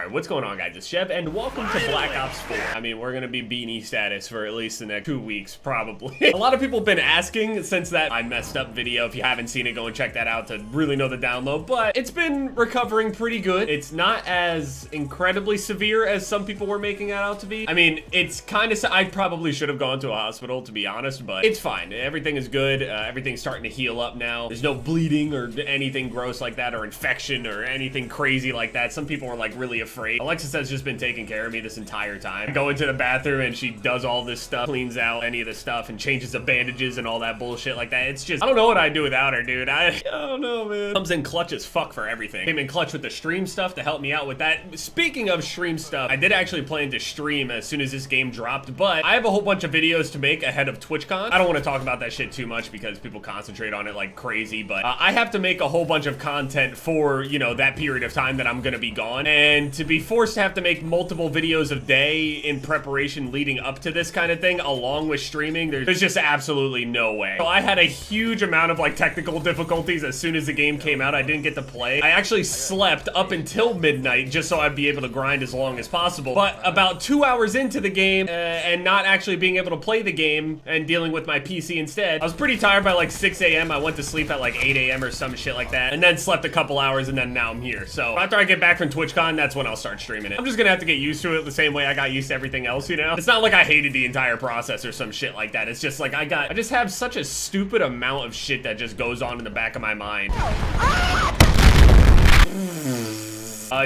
Alright, what's going on, guys? It's Jev, and welcome to Black Ops 4. I mean, we're gonna be beanie status for at least the next 2 weeks, probably. A lot of people have been asking since that I messed up video. If you haven't seen it, go and check that out to really know the download. But it's been recovering pretty good. It's not as incredibly severe as some people were making it out to be. I mean, it's kind of... I probably should have gone to a hospital, to be honest, but it's fine. Everything is good. Everything's starting to heal up now. There's no bleeding or anything gross like that, or infection or anything crazy like that. Some people were like really afraid. Alexis has just been taking care of me this entire time. I go into the bathroom and she does all this stuff, cleans out any of the stuff and changes the bandages and all that bullshit like that. It's just, I don't know what I'd do without her, dude. I don't know, man. Comes in clutch as fuck for everything. Came in clutch with the stream stuff to help me out with that. Speaking of stream stuff, I did actually plan to stream as soon as this game dropped, but I have a whole bunch of videos to make ahead of TwitchCon. I don't want to talk about that shit too much because people concentrate on it like crazy, but I have to make a whole bunch of content for, you know, that period of time that I'm gonna be gone, and to be forced to have to make multiple videos a day in preparation leading up to this kind of thing along with streaming, there's just absolutely no way. So I had a huge amount of like technical difficulties as soon as the game came out. I didn't get to play. I actually slept up until midnight just so I'd be able to grind as long as possible, but about 2 hours into the game and not actually being able to play the game and dealing with my PC instead, I was pretty tired by like 6 a.m. I went to sleep at like 8 a.m. or some shit like that, and then slept a couple hours, and then now I'm here. So after I get back from TwitchCon, that's when I'll start streaming it. I'm just gonna have to get used to it the same way I got used to everything else, you know? It's not like I hated the entire process or some shit like that. It's just like I just have such a stupid amount of shit that just goes on in the back of my mind.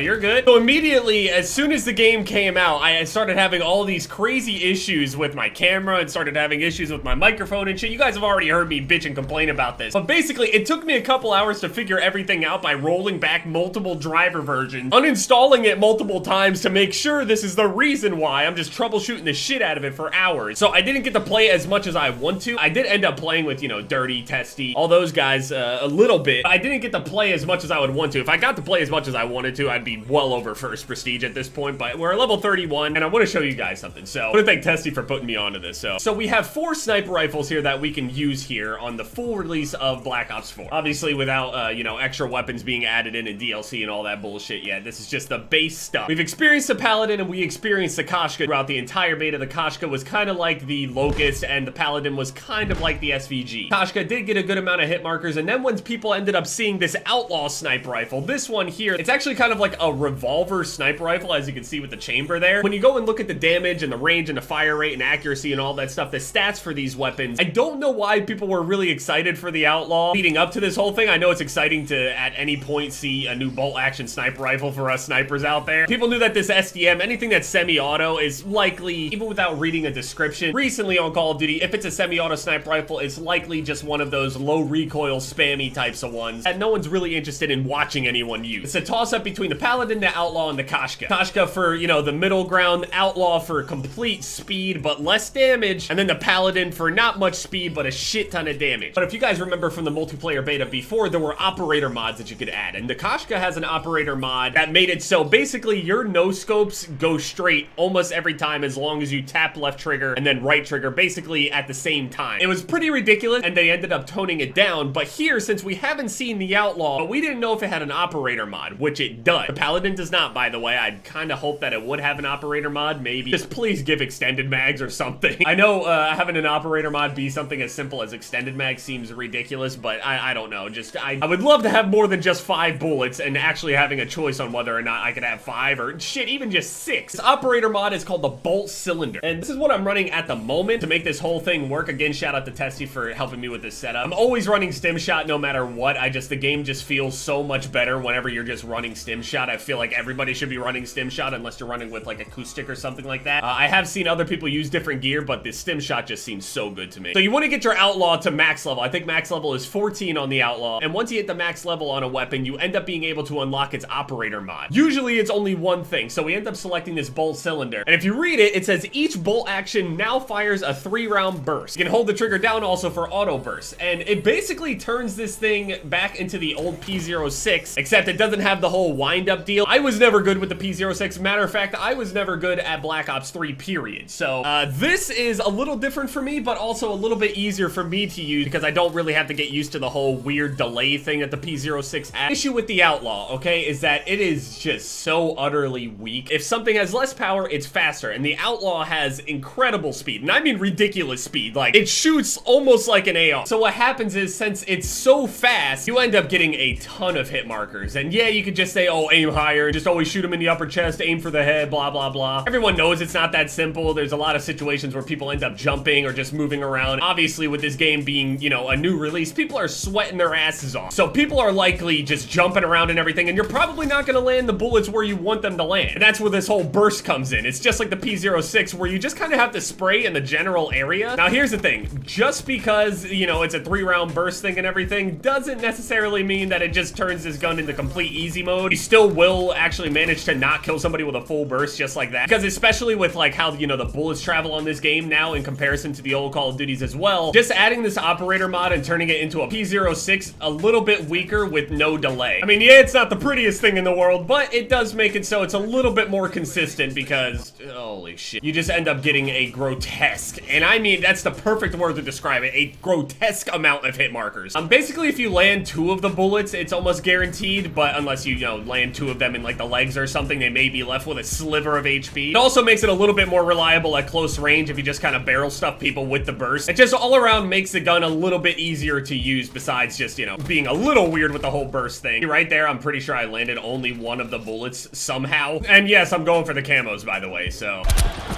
You're good. So immediately, as soon as the game came out, I started having all these crazy issues with my camera and started having issues with my microphone and shit. You guys have already heard me bitch and complain about this. But basically, it took me a couple hours to figure everything out by rolling back multiple driver versions, uninstalling it multiple times to make sure this is the reason why. I'm just troubleshooting the shit out of it for hours. So I didn't get to play as much as I want to. I did end up playing with, you know, Dirty, Testy, all those guys a little bit. I didn't get to play as much as I would want to. If I got to play as much as I wanted to, I'd be well over first prestige at this point, but we're at level 31, and I want to show you guys something. So I want to thank Testy for putting me onto this. So we have 4 sniper rifles here that we can use here on the full release of Black Ops 4. Obviously, without, you know, extra weapons being added in and DLC and all that bullshit yet. This is just the base stuff. We've experienced the Paladin and we experienced the Koshka throughout the entire beta. The Koshka was kind of like the Locust, and the Paladin was kind of like the SVG. Koshka did get a good amount of hit markers, and then when people ended up seeing this Outlaw sniper rifle, this one here, it's actually kind of like a revolver sniper rifle, as you can see with the chamber there. When you go and look at the damage and the range and the fire rate and accuracy and all that stuff, the stats for these weapons, I don't know why people were really excited for the Outlaw leading up to this whole thing. I know it's exciting to at any point see a new bolt action sniper rifle for us snipers out there. People knew that this SDM, anything that's semi-auto, is likely, even without reading a description recently on Call of Duty, if it's a semi-auto sniper rifle, it's likely just one of those low recoil spammy types of ones that no one's really interested in watching anyone use. It's a toss-up between the Paladin, the Outlaw, and the Koshka. Koshka for, you know, the middle ground, Outlaw for complete speed but less damage, and then the Paladin for not much speed but a shit ton of damage. But if you guys remember from the multiplayer beta before, there were operator mods that you could add, and the Koshka has an operator mod that made it so basically your no-scopes go straight almost every time as long as you tap left trigger and then right trigger basically at the same time. It was pretty ridiculous, and they ended up toning it down, but here, since we haven't seen the Outlaw, but we didn't know if it had an operator mod, which it does. The Paladin does not, by the way. I'd kind of hope that it would have an operator mod, maybe. Just please give extended mags or something. I know having an operator mod be something as simple as extended mag seems ridiculous, but I don't know. Just, I would love to have more than just 5 bullets and actually having a choice on whether or not I could have 5 or shit, even just 6. This operator mod is called the Bolt Cylinder, and this is what I'm running at the moment to make this whole thing work. Again, shout out to Testy for helping me with this setup. I'm always running stim shot no matter what. The game just feels so much better whenever you're just running stim shot. I feel like everybody should be running stim shot unless you're running with like acoustic or something like that. I have seen other people use different gear, but the stim shot just seems so good to me. So you want to get your Outlaw to max level. I think max level is 14 on the Outlaw, and once you hit the max level on a weapon, you end up being able to unlock its operator mod. Usually it's only one thing, so we end up selecting this Bolt Cylinder, and if you read it, it says each bolt action now fires a 3-round burst. You can hold the trigger down also for auto burst, and it basically turns this thing back into the old P06, except it doesn't have the whole wind wind-up deal. I was never good with the P06. Matter of fact, I was never good at Black Ops 3, period. So, this is a little different for me, but also a little bit easier for me to use because I don't really have to get used to the whole weird delay thing that the P06 has. The issue with the Outlaw, okay, is that it is just so utterly weak. If something has less power, it's faster, and the Outlaw has incredible speed, and I mean ridiculous speed. Like, it shoots almost like an AR. So what happens is, since it's so fast, you end up getting a ton of hit markers. And yeah, you could just say, oh, aim higher, just always shoot them in the upper chest, aim for the head, blah, blah, blah. Everyone knows it's not that simple. There's a lot of situations where people end up jumping or just moving around. Obviously, with this game being, you know, a new release, people are sweating their asses off. So people are likely just jumping around and everything, and you're probably not gonna land the bullets where you want them to land. And that's where this whole burst comes in. It's just like the P06, where you just kind of have to spray in the general area. Now, here's the thing. Just because, you know, it's a 3-round burst thing and everything doesn't necessarily mean that it just turns this gun into complete easy mode. You still will actually manage to not kill somebody with a full burst just like that. Because especially with like how, you know, the bullets travel on this game now in comparison to the old Call of Duties as well, just adding this operator mod and turning it into a P06 a little bit weaker with no delay. I mean, yeah, it's not the prettiest thing in the world, but it does make it so it's a little bit more consistent because, holy shit, you just end up getting a grotesque, and I mean, that's the perfect word to describe it, a grotesque amount of hit markers. Basically, if you land 2 of the bullets, it's almost guaranteed, but unless you know, land 2 of them in like the legs or something, they may be left with a sliver of HP. It also makes it a little bit more reliable at close range if you just kind of barrel stuff people with the burst. It just all around makes the gun a little bit easier to use besides just, you know, being a little weird with the whole burst thing. Right there, I'm pretty sure I landed only 1 of the bullets somehow. And yes, I'm going for the camos, by the way, so.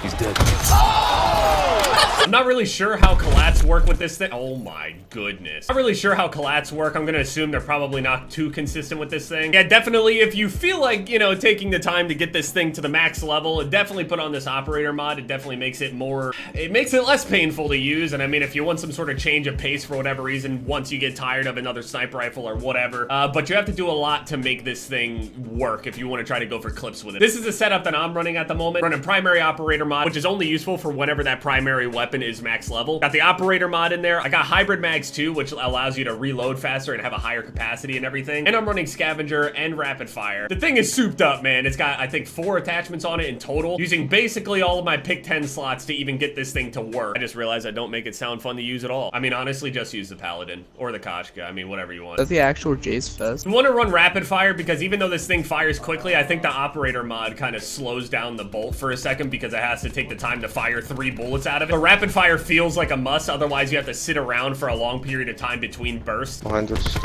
He's dead. I'm not really sure how collats work with this thing. Oh my goodness. Not really sure how collats work. I'm gonna assume they're probably not too consistent with this thing. Yeah, definitely, if you feel like, you know, taking the time to get this thing to the max level, definitely put on this operator mod. It definitely makes it more, it makes it less painful to use. And I mean, if you want some sort of change of pace for whatever reason, once you get tired of another sniper rifle or whatever, but you have to do a lot to make this thing work if you want to try to go for clips with it. This is the setup that I'm running at the moment. Running primary operator mod, which is only useful for whenever that primary weapon is max level. Got the operator mod in there. I got hybrid mags too, which allows you to reload faster and have a higher capacity and everything. And I'm running scavenger and rapid fire. The thing is souped up, man. It's got, I think, 4 attachments on it in total, using basically all of my pick 10 slots to even get this thing to work. I just realized I don't make it sound fun to use at all. I mean, honestly, just use the Paladin or the Koshka. I mean, whatever you want. That's the actual Jace Fest. You want to run rapid fire because even though this thing fires quickly, I think the operator mod kind of slows down the bolt for a second because it has to take the time to fire 3 bullets out of it. But rapid fire feels like a must, otherwise you have to sit around for a long period of time between bursts. Behind us.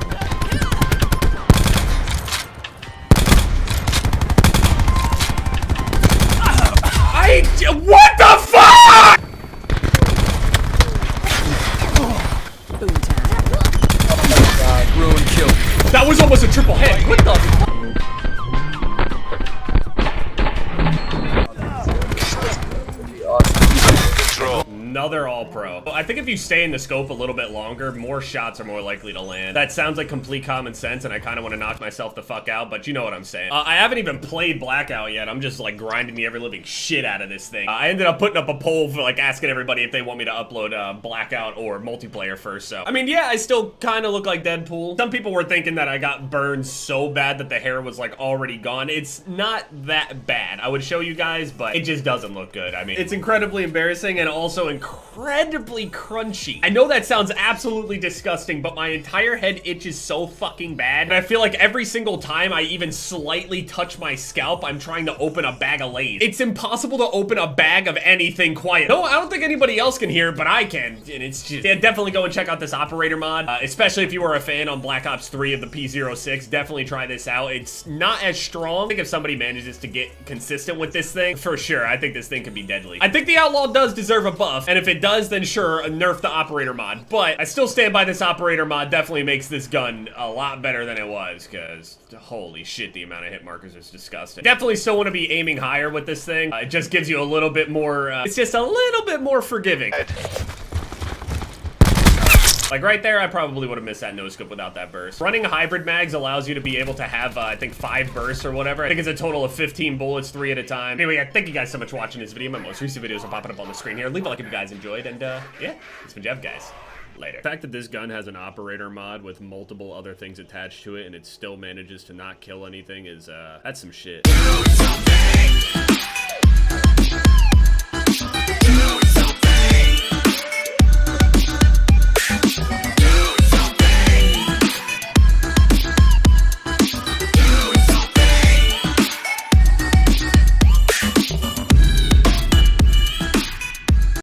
What the fuck?! Ruin kill. That was almost a triple hit. What the fuck? Another all-pro. I think if you stay in the scope a little bit longer, more shots are more likely to land. That sounds like complete common sense, and I kind of want to knock myself the fuck out, but you know what I'm saying. I haven't even played Blackout yet. I'm just like grinding the ever-living shit out of this thing. I ended up putting up a poll for like asking everybody if they want me to upload Blackout or multiplayer first, so. I mean, yeah, I still kind of look like Deadpool. Some people were thinking that I got burned so bad that the hair was like already gone. It's not that bad. I would show you guys, but it just doesn't look good. I mean, it's incredibly embarrassing and also incredibly crunchy. I know that sounds absolutely disgusting, but my entire head itches so fucking bad, and I feel like every single time I even slightly touch my scalp, I'm trying to open a bag of Lay's. It's impossible to open a bag of anything quiet. No, I don't think anybody else can hear, but I can, and it's just, yeah, definitely go and check out this operator mod, especially if you were a fan on Black Ops 3 of the P06, definitely try this out. It's not as strong. I think if somebody manages to get consistent with this thing, for sure, I think this thing could be deadly. I think the Outlaw does deserve a buff, and if it does, then sure, nerf the operator mod. But I still stand by this operator mod. Definitely makes this gun a lot better than it was, because holy shit, the amount of hit markers is disgusting. Definitely still want to be aiming higher with this thing. It just gives you a little bit more, it's just a little bit more forgiving. Like right there, I probably would have missed that no-scope without that burst. Running hybrid mags allows you to be able to have, I think, 5 bursts or whatever. I think it's a total of 15 bullets, 3 at a time. Anyway, yeah, thank you guys so much for watching this video. My most recent videos are popping up on the screen here. Leave a like if you guys enjoyed, and yeah, it's been Jev, guys. Later. The fact that this gun has an operator mod with multiple other things attached to it and it still manages to not kill anything is, that's some shit.